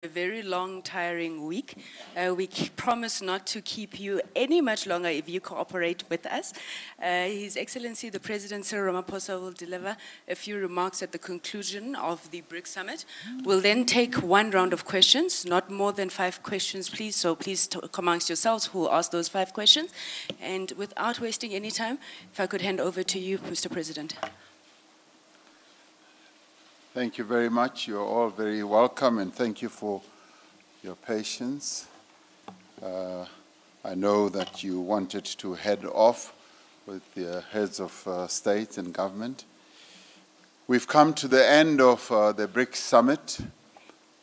A very long, tiring week. We promise not to keep you any much longer if you cooperate with us. His Excellency, the President, Cyril Ramaphosa, will deliver a few remarks at the conclusion of the BRICS Summit. We'll then take one round of questions, not more than 5 questions, please. So please talk amongst yourselves who will ask those 5 questions. And without wasting any time, if I could hand over to you, Mr. President. Thank you very much. You're all very welcome, and thank you for your patience. I know that you wanted to head off with the heads of state and government. We've come to the end of the BRICS Summit,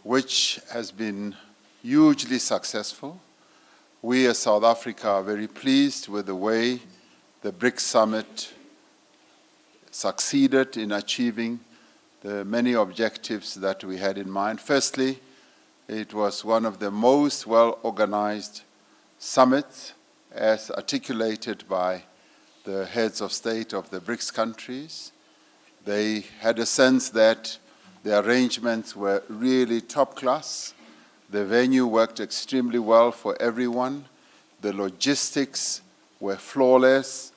which has been hugely successful. We as South Africa are very pleased with the way the BRICS Summit succeeded in achieving the many objectives that we had in mind. Firstly, it was one of the most well-organized summits as articulated by the heads of state of the BRICS countries. They had a sense that the arrangements were really top class. The venue worked extremely well for everyone. The logistics were flawless,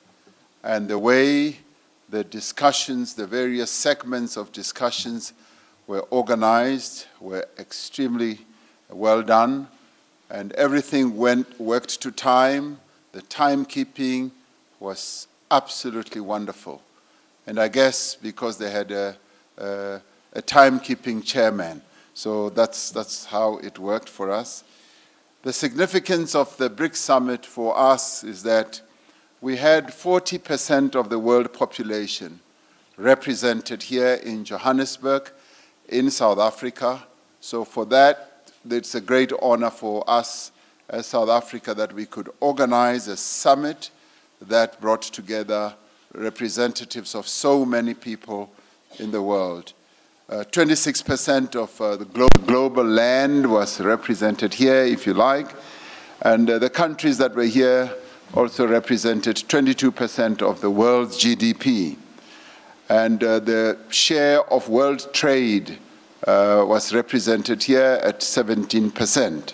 and the way the discussions, the various segments of discussions were organized, were extremely well done, and everything worked to time. The timekeeping was absolutely wonderful. And I guess because they had a timekeeping chairman, so that's how it worked for us. The significance of the BRICS Summit for us is that we had 40% of the world population represented here in Johannesburg, in South Africa. So for that, it's a great honor for us as South Africa that we could organize a summit that brought together representatives of so many people in the world. 26% of the global land was represented here, if you like, and the countries that were here also represented 22% of the world's GDP. And the share of world trade was represented here at 17%.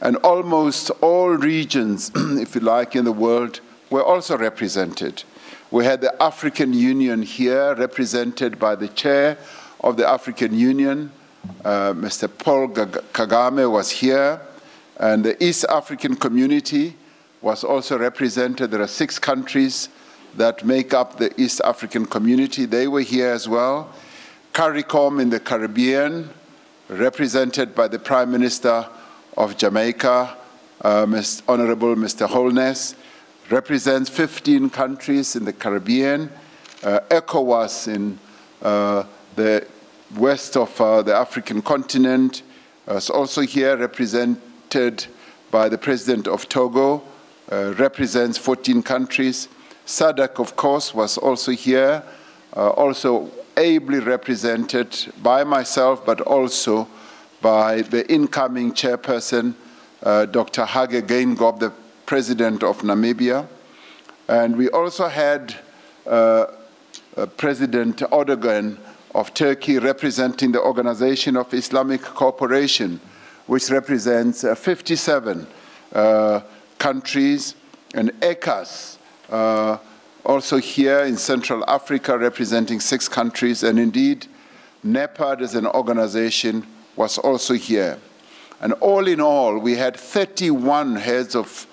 And almost all regions, if you like, in the world were also represented. We had the African Union here, represented by the chair of the African Union, Mr. Paul Kagame was here, and the East African community was also represented. There are 6 countries that make up the East African community. They were here as well. CARICOM in the Caribbean, represented by the Prime Minister of Jamaica, Honorable Mr. Holness, represents 15 countries in the Caribbean. ECOWAS in the west of the African continent is also here, represented by the President of Togo, represents 14 countries. SADC, of course, was also here, also ably represented by myself, but also by the incoming chairperson, Dr. Hage Geingob, the President of Namibia. And we also had President Erdogan of Turkey representing the Organization of Islamic Cooperation, which represents 57 countries, and ECAS, also here in Central Africa, representing 6 countries, and indeed, NEPAD as an organization was also here. And all in all, we had 31 heads of,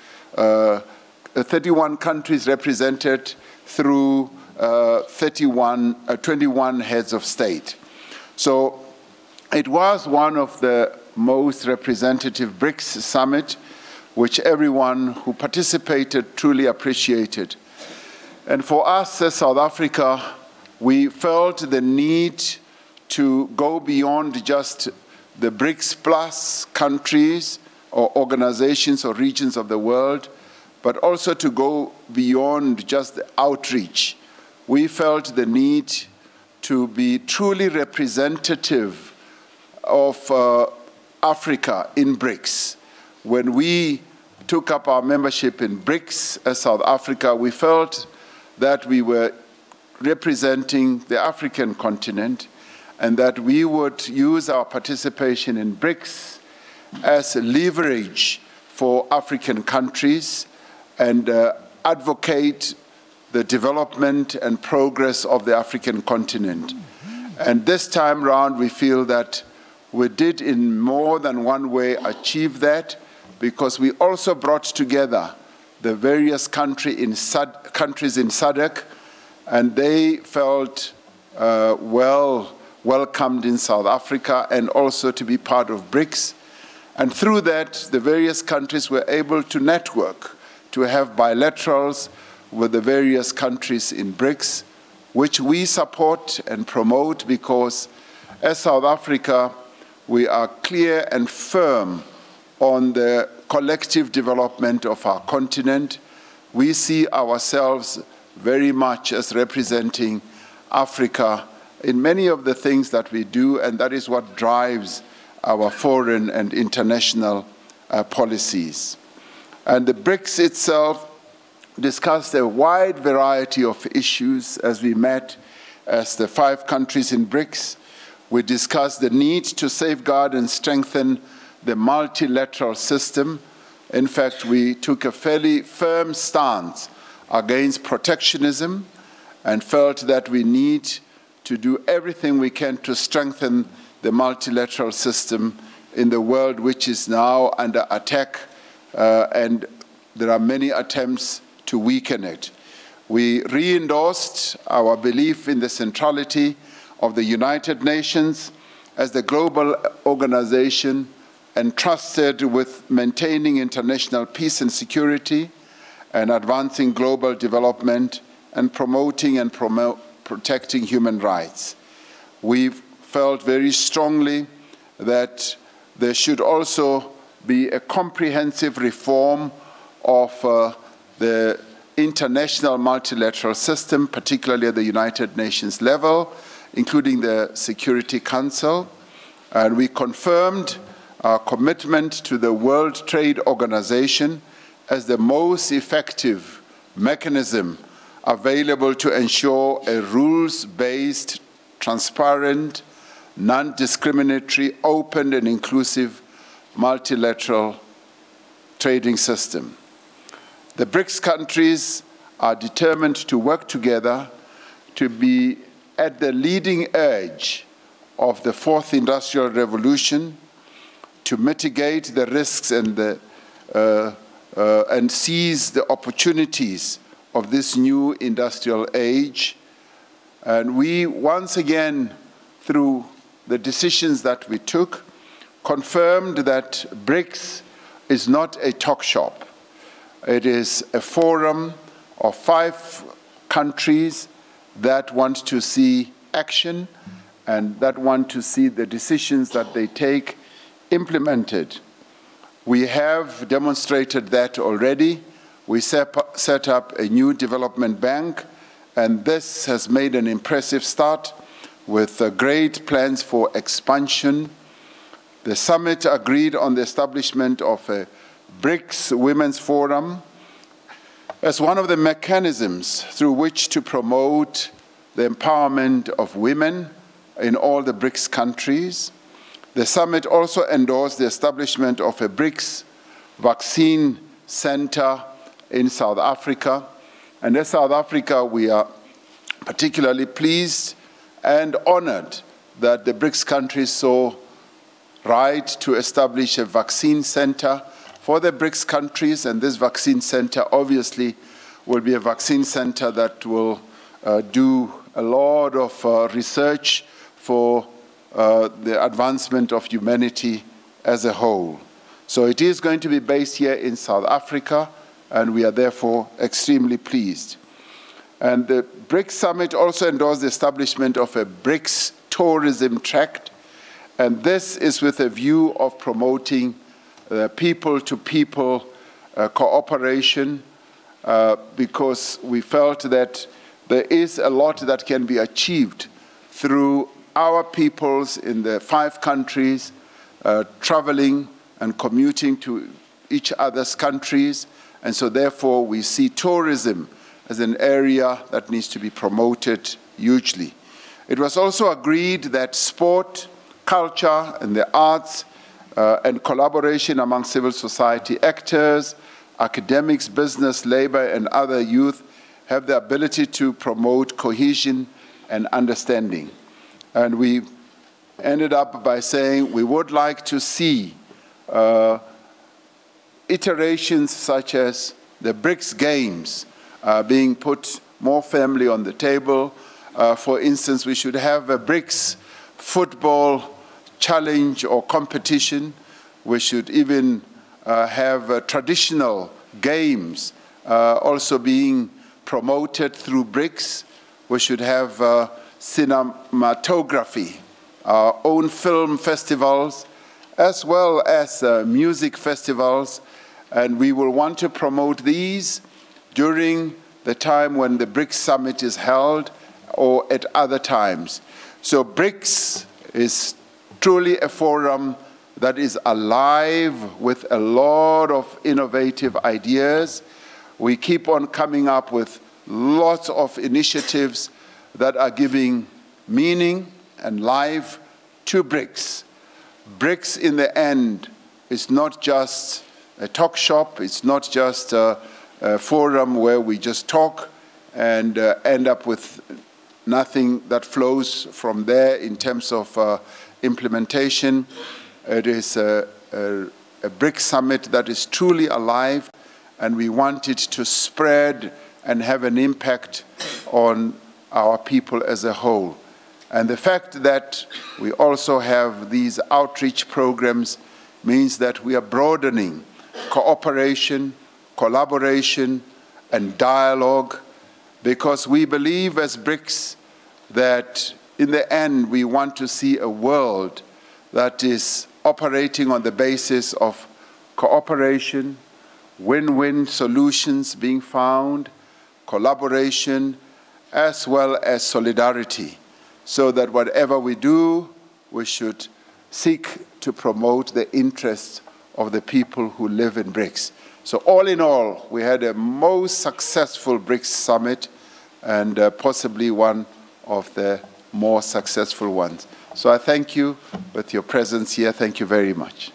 31 countries represented through 21 heads of state. So it was one of the most representative BRICS Summit, which everyone who participated truly appreciated. And for us as South Africa, we felt the need to go beyond just the BRICS plus countries or organizations or regions of the world, but also to go beyond just the outreach. We felt the need to be truly representative of Africa in BRICS. When we took up our membership in BRICS as South Africa, we felt that we were representing the African continent, and that we would use our participation in BRICS as leverage for African countries and advocate the development and progress of the African continent. And this time round, we feel that we did in more than one way achieve that, because we also brought together the various countries in SADC, and they felt well welcomed in South Africa and also to be part of BRICS. And through that, the various countries were able to network, to have bilaterals with the various countries in BRICS, which we support and promote, because as South Africa, we are clear and firm on the collective development of our continent. We see ourselves very much as representing Africa in many of the things that we do, and that is what drives our foreign and international policies. And the BRICS itself discussed a wide variety of issues as we met as the 5 countries in BRICS. We discussed the need to safeguard and strengthen the multilateral system. In fact, we took a fairly firm stance against protectionism and felt that we need to do everything we can to strengthen the multilateral system in the world, which is now under attack, and there are many attempts to weaken it. We re-endorsed our belief in the centrality of the United Nations as the global organization entrusted with maintaining international peace and security and advancing global development and promoting and protecting human rights. We felt very strongly that there should also be a comprehensive reform of the international multilateral system, particularly at the United Nations level, including the Security Council. And we confirmed our commitment to the World Trade Organization as the most effective mechanism available to ensure a rules-based, transparent, non-discriminatory, open and inclusive multilateral trading system. The BRICS countries are determined to work together to be at the leading edge of the 4th Industrial Revolution, to mitigate the risks and seize the opportunities of this new industrial age. And we once again, through the decisions that we took, confirmed that BRICS is not a talk shop. It is a forum of 5 countries that want to see action and that want to see the decisions that they take implemented. We have demonstrated that already. We set up a new development bank, and this has made an impressive start with great plans for expansion. The summit agreed on the establishment of a BRICS Women's Forum as one of the mechanisms through which to promote the empowerment of women in all the BRICS countries. The summit also endorsed the establishment of a BRICS Vaccine Centre in South Africa. And as South Africa, we are particularly pleased and honored that the BRICS countries saw right to establish a vaccine center for the BRICS countries, and this vaccine center obviously will be a vaccine center that will do a lot of research for the advancement of humanity as a whole. So it is going to be based here in South Africa, and we are therefore extremely pleased. And the BRICS Summit also endorsed the establishment of a BRICS Tourism Tract, and this is with a view of promoting people-to-people cooperation, because we felt that there is a lot that can be achieved through our peoples in the 5 countries traveling and commuting to each other's countries. And so therefore we see tourism as an area that needs to be promoted hugely. It was also agreed that sport, culture, and the arts, and collaboration among civil society actors, academics, business, labor, and other youth have the ability to promote cohesion and understanding. And we ended up by saying we would like to see iterations such as the BRICS Games being put more firmly on the table. For instance, we should have a BRICS football challenge or competition. We should even have traditional games also being promoted through BRICS. We should have cinematography, our own film festivals, as well as music festivals. And we will want to promote these during the time when the BRICS Summit is held or at other times. So BRICS is truly a forum that is alive with a lot of innovative ideas. We keep on coming up with lots of initiatives that are giving meaning and life to BRICS. BRICS in the end is not just a talk shop, it's not just a forum where we just talk and end up with nothing that flows from there in terms of implementation. It is a BRICS summit that is truly alive, and we want it to spread and have an impact on our people as a whole. And the fact that we also have these outreach programs means that we are broadening cooperation, collaboration, and dialogue, because we believe as BRICS that in the end we want to see a world that is operating on the basis of cooperation, win-win solutions being found, collaboration, as well as solidarity, so that whatever we do, we should seek to promote the interests of the people who live in BRICS. So all in all, we had a most successful BRICS summit and possibly one of the more successful ones. So I thank you with your presence here. Thank you very much.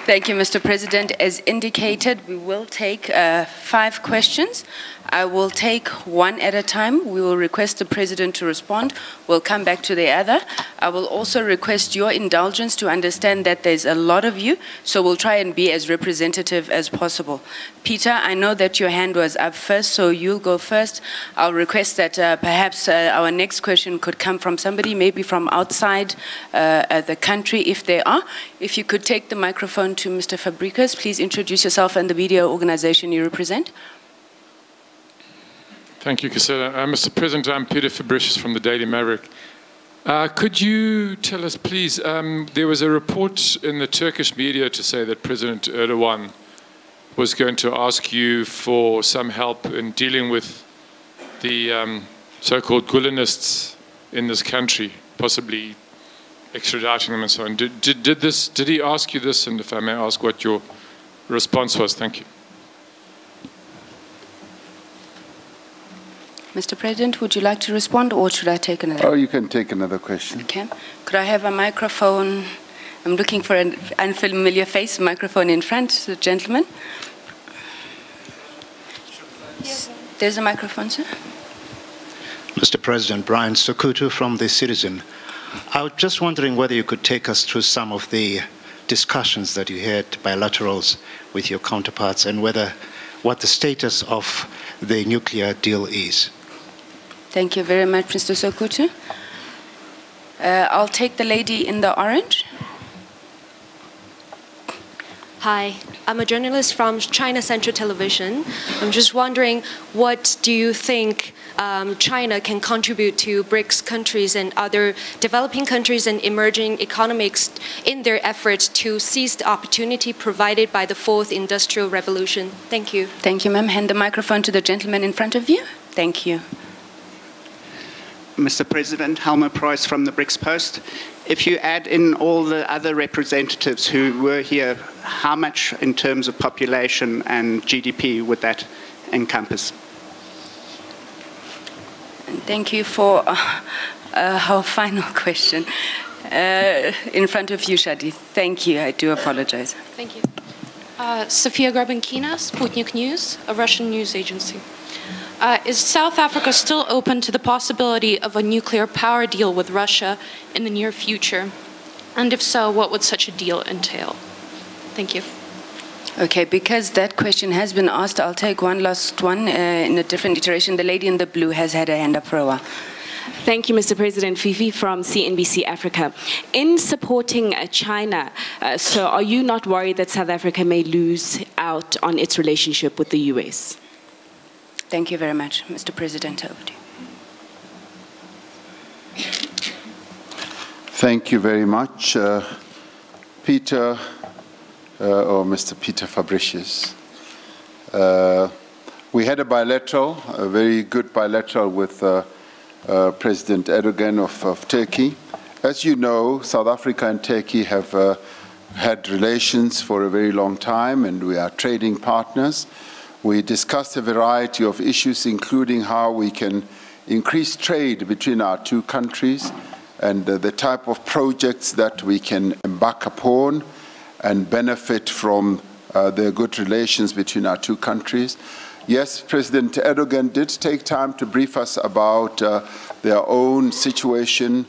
Thank you, Mr. President. As indicated, we will take 5 questions. I will take one at a time. We will request the President to respond. We'll come back to the other. I will also request your indulgence to understand that there's a lot of you, so we'll try and be as representative as possible. Peter, I know that your hand was up first, so you'll go first. I'll request that perhaps our next question could come from somebody, maybe from outside the country, if there are. If you could take the microphone to Mr. Fabricus, please introduce yourself and the media organization you represent. Thank you, Gisela. Mr. President, I'm Peter Fabricius from the Daily Maverick. Could you tell us, please, there was a report in the Turkish media to say that President Erdogan was going to ask you for some help in dealing with the so-called Gulenists in this country, possibly extraditing them and so on. Did he ask you this? And if I may ask what your response was. Thank you. Mr. President, would you like to respond, or should I take another? Oh, you can take another question. Okay. Could I have a microphone? I'm looking for an unfamiliar face. Microphone in front, the gentleman. There's a microphone, sir. Mr. President, Brian Sokutu from The Citizen. I was just wondering whether you could take us through some of the discussions that you had, bilaterals, with your counterparts, and what the status of the nuclear deal is. Thank you very much, Mr. Sokutu. I'll take the lady in the orange. Hi, I'm a journalist from China Central Television. I'm just wondering, what do you think China can contribute to BRICS countries and other developing countries and emerging economies in their efforts to seize the opportunity provided by the 4th Industrial Revolution? Thank you. Thank you, ma'am. Hand the microphone to the gentleman in front of you. Thank you. Mr. President, Helmer Price from the BRICS Post. If you add in all the other representatives who were here, how much in terms of population and GDP would that encompass? Thank you for our final question. In front of you, Shadi. Thank you. I do apologize. Thank you. Sofia Grabankina, Sputnik News, a Russian news agency. Is South Africa still open to the possibility of a nuclear power deal with Russia in the near future? And if so, what would such a deal entail? Thank you. Okay, because that question has been asked, I'll take one last one in a different iteration. The lady in the blue has had her hand up for a while. Thank you, Mr. President. Fifi from CNBC Africa. In supporting China, so are you not worried that South Africa may lose out on its relationship with the US? Thank you very much, Mr. President. Over to you. Thank you very much, Peter, or Mr. Peter Fabricius. We had a bilateral, a very good bilateral with President Erdogan of Turkey. As you know, South Africa and Turkey have had relations for a very long time, and we are trading partners. We discussed a variety of issues, including how we can increase trade between our two countries and the type of projects that we can embark upon and benefit from the good relations between our two countries. Yes, President Erdogan did take time to brief us about their own situation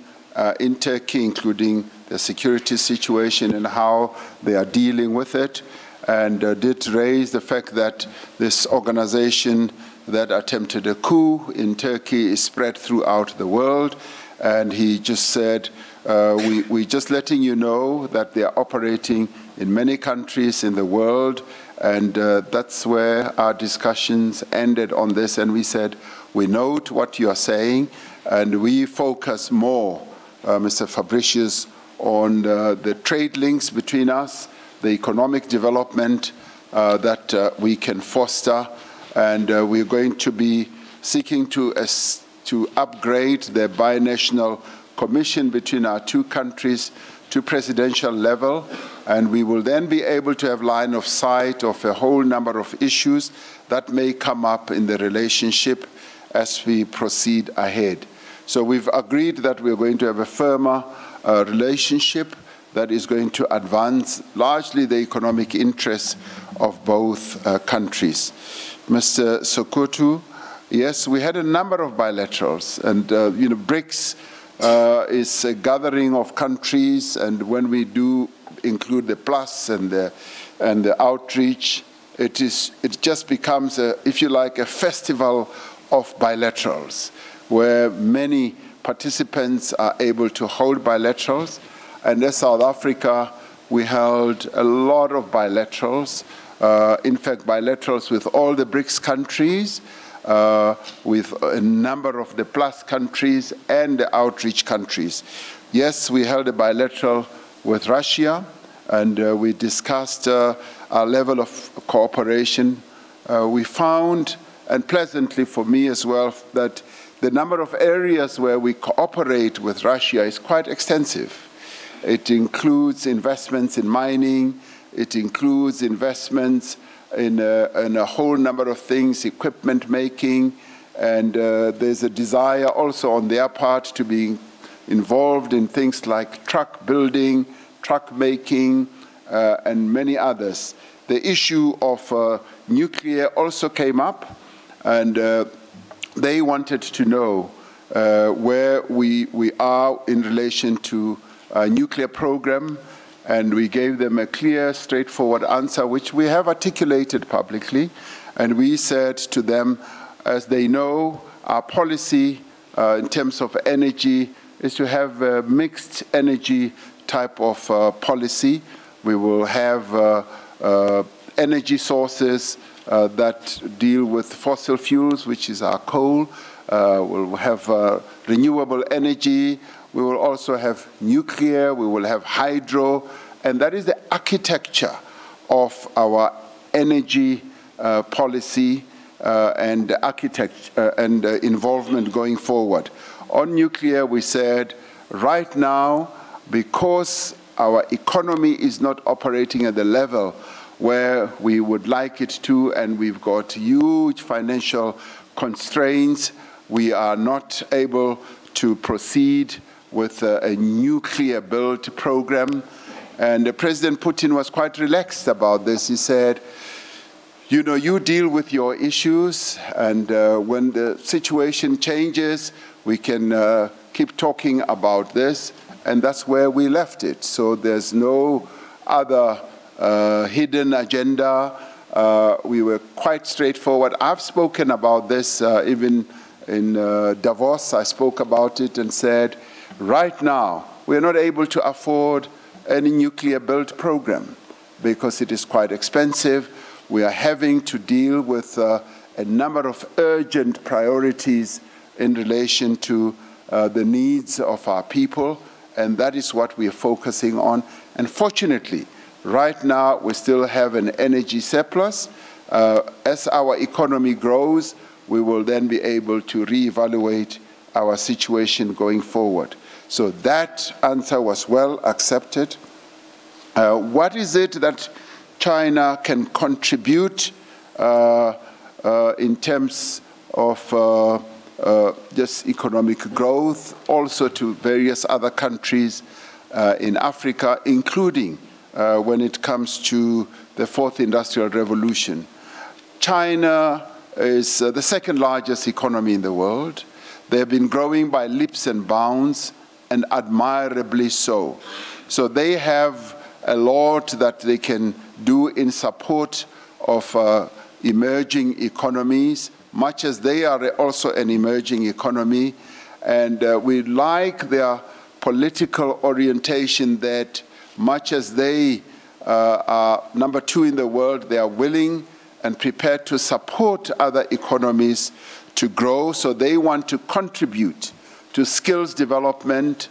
in Turkey, including the security situation and how they are dealing with it, and did raise the fact that this organization that attempted a coup in Turkey is spread throughout the world. And he just said, we're just letting you know that they are operating in many countries in the world. And that's where our discussions ended on this. And we said, we note what you are saying, and we focus more, Mr. Fabricius, on the trade links between us, the economic development that we can foster. And we're going to be seeking to upgrade the binational commission between our two countries to presidential level, and we will then be able to have line of sight of a whole number of issues that may come up in the relationship as we proceed ahead. So we've agreed that we're going to have a firmer relationship that is going to advance largely the economic interests of both countries. Mr. Sokoto, yes, we had a number of bilaterals, and BRICS is a gathering of countries, and when we do include the plus and the outreach, it just becomes, if you like, a festival of bilaterals, where many participants are able to hold bilaterals. And as South Africa, we held a lot of bilaterals, in fact, bilaterals with all the BRICS countries, with a number of the plus countries and the outreach countries. Yes, we held a bilateral with Russia, and we discussed our level of cooperation. We found, and pleasantly for me as well, that the number of areas where we cooperate with Russia is quite extensive. It includes investments in mining, it includes investments in a whole number of things, equipment making, and there's a desire also on their part to be involved in things like truck building, truck making, and many others. The issue of nuclear also came up, and they wanted to know where we are in relation to a nuclear program, and we gave them a clear, straightforward answer, which we have articulated publicly. And we said to them, as they know, our policy in terms of energy is to have a mixed energy type of policy. We will have energy sources that deal with fossil fuels, which is our coal. We'll have renewable energy. We will also have nuclear. We will have hydro. And that is the architecture of our energy policy and architecture and involvement going forward. On nuclear, we said, right now, because our economy is not operating at the level where we would like it to, and we've got huge financial constraints, We are not able to proceed with a nuclear build program. And President Putin was quite relaxed about this. He said, you know, you deal with your issues, and when the situation changes, we can keep talking about this, and that's where we left it. So there's no other hidden agenda. We were quite straightforward. I've spoken about this even in Davos. I spoke about it and said, right now, we're not able to afford any nuclear build program because it is quite expensive. We are having to deal with a number of urgent priorities in relation to the needs of our people, and that is what we are focusing on. And fortunately, right now, we still have an energy surplus. As our economy grows, we will then be able to reevaluate our situation going forward. So that answer was well accepted. What is it that China can contribute in terms of just economic growth, also to various other countries in Africa, including when it comes to the fourth industrial revolution? China is the second largest economy in the world. They have been growing by leaps and bounds, and admirably so. So they have a lot that they can do in support of emerging economies, much as they are also an emerging economy. And we like their political orientation that much as they are number 2 in the world, they are willing and prepared to support other economies to grow. So they want to contribute to skills development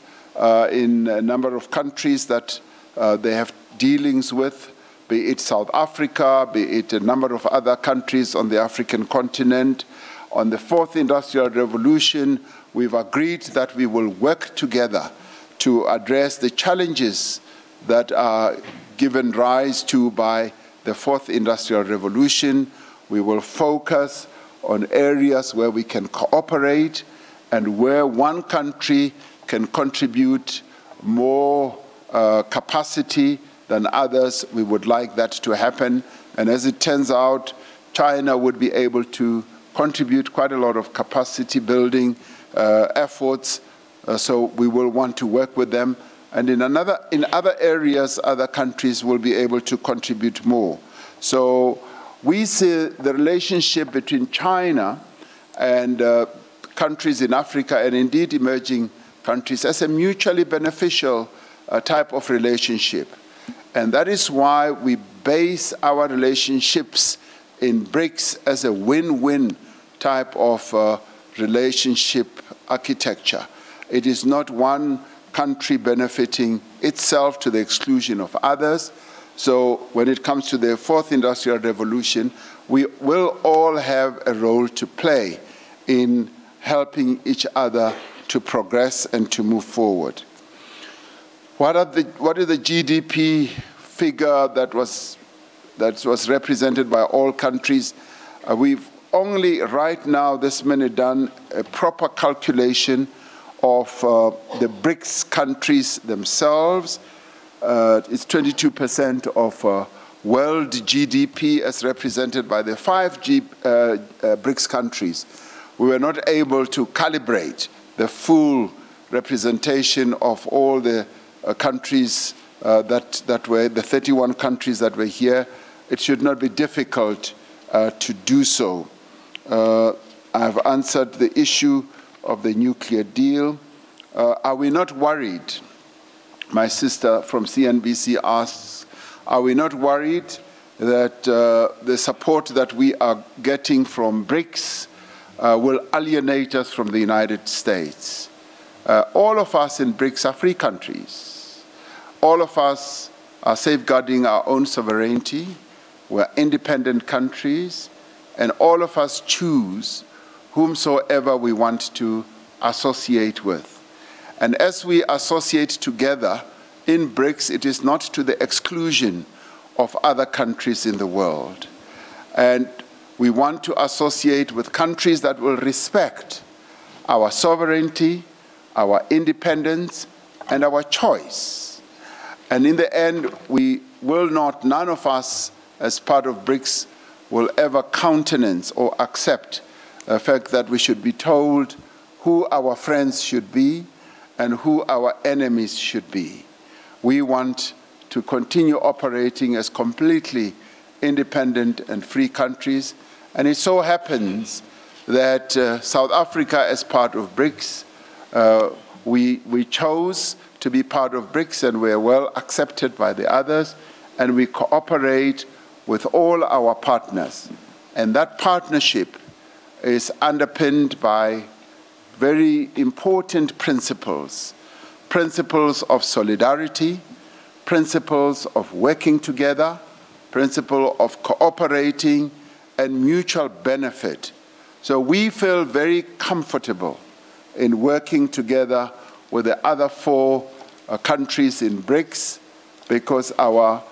in a number of countries that they have dealings with, be it South Africa, be it a number of other countries on the African continent. On the fourth industrial revolution, we've agreed that we will work together to address the challenges that are given rise to by the fourth industrial revolution. We will focus on areas where we can cooperate and where one country can contribute more capacity than others. We would like that to happen. And as it turns out, China would be able to contribute quite a lot of capacity building efforts. So we will want to work with them. And in other areas, other countries will be able to contribute more. So we see the relationship between China and countries in Africa, and indeed emerging countries, as a mutually beneficial type of relationship. And that is why we base our relationships in BRICS as a win-win type of relationship architecture. It is not one country benefiting itself to the exclusion of others. So when it comes to the fourth industrial revolution, we will all have a role to play in helping each other to progress and to move forward. What is the GDP figure that was represented by all countries? We've only right now this minute done a proper calculation of the BRICS countries themselves. It's 22% of world GDP as represented by the 5 BRICS countries. We were not able to calibrate the full representation of all the countries that were, the 31 countries that were here. It should not be difficult to do so. I've answered the issue of the nuclear deal. Are we not worried? My sister from CNBC asks, are we not worried that the support that we are getting from BRICS will alienate us from the United States? All of us in BRICS are free countries. All of us are safeguarding our own sovereignty. We're independent countries, and all of us choose whomsoever we want to associate with. And as we associate together in BRICS, it is not to the exclusion of other countries in the world. And we want to associate with countries that will respect our sovereignty, our independence, and our choice. And in the end, we will not, none of us as part of BRICS will ever countenance or accept the fact that we should be told who our friends should be and who our enemies should be. We want to continue operating as completely independent and free countries. And it so happens that South Africa, as part of BRICS, we chose to be part of BRICS, and we're well accepted by the others, and we cooperate with all our partners. And that partnership is underpinned by very important principles, principles of solidarity, principles of working together, principle of cooperating and mutual benefit. So we feel very comfortable in working together with the other 4 countries in BRICS because our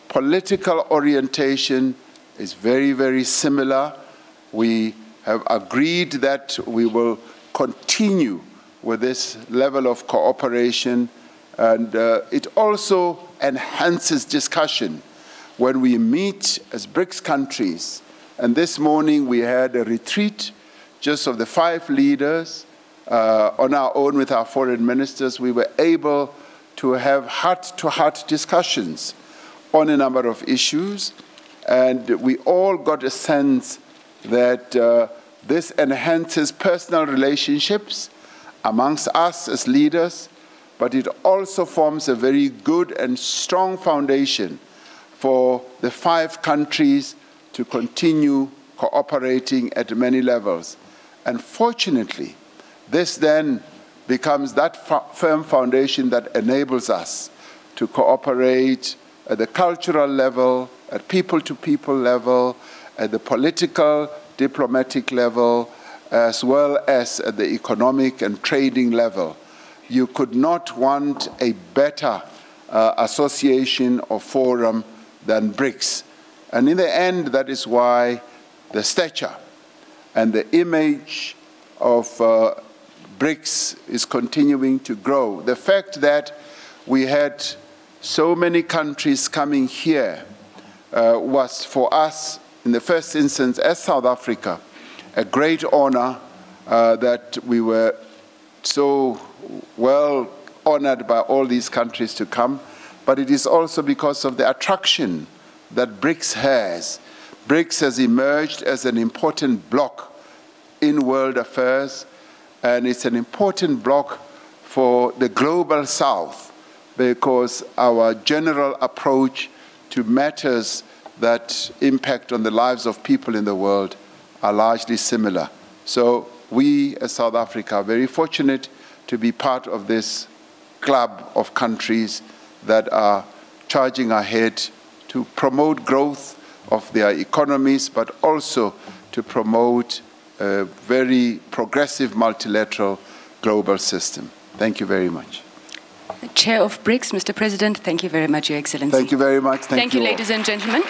political orientation is very, very similar. We have agreed that we will continue with this level of cooperation, and it also enhances discussion when we meet as BRICS countries. And this morning we had a retreat just of the 5 leaders on our own with our foreign ministers. We were able to have heart-to-heart discussions on a number of issues, and we all got a sense that this enhances personal relationships amongst us as leaders, but it also forms a very good and strong foundation for the 5 countries to continue cooperating at many levels. And fortunately, this then becomes that firm foundation that enables us to cooperate at the cultural level, at people-to-people level, at the political, diplomatic level, as well as at the economic and trading level. You could not want a better association or forum than BRICS. And in the end, that is why the stature and the image of BRICS is continuing to grow. The fact that we had so many countries coming here was for us, in the first instance, as South Africa, a great honor that we were so well honored by all these countries to come. But it is also because of the attraction that BRICS has. BRICS has emerged as an important bloc in world affairs, and it's an important bloc for the global South because our general approach to matters that impact on the lives of people in the world are largely similar. So we, as South Africa, are very fortunate to be part of this club of countries that are charging ahead to promote growth of their economies, but also to promote a very progressive multilateral global system. Thank you very much. Chair of BRICS, Mr. President, thank you very much, Your Excellency. Thank you very much. Thank you, ladies and gentlemen.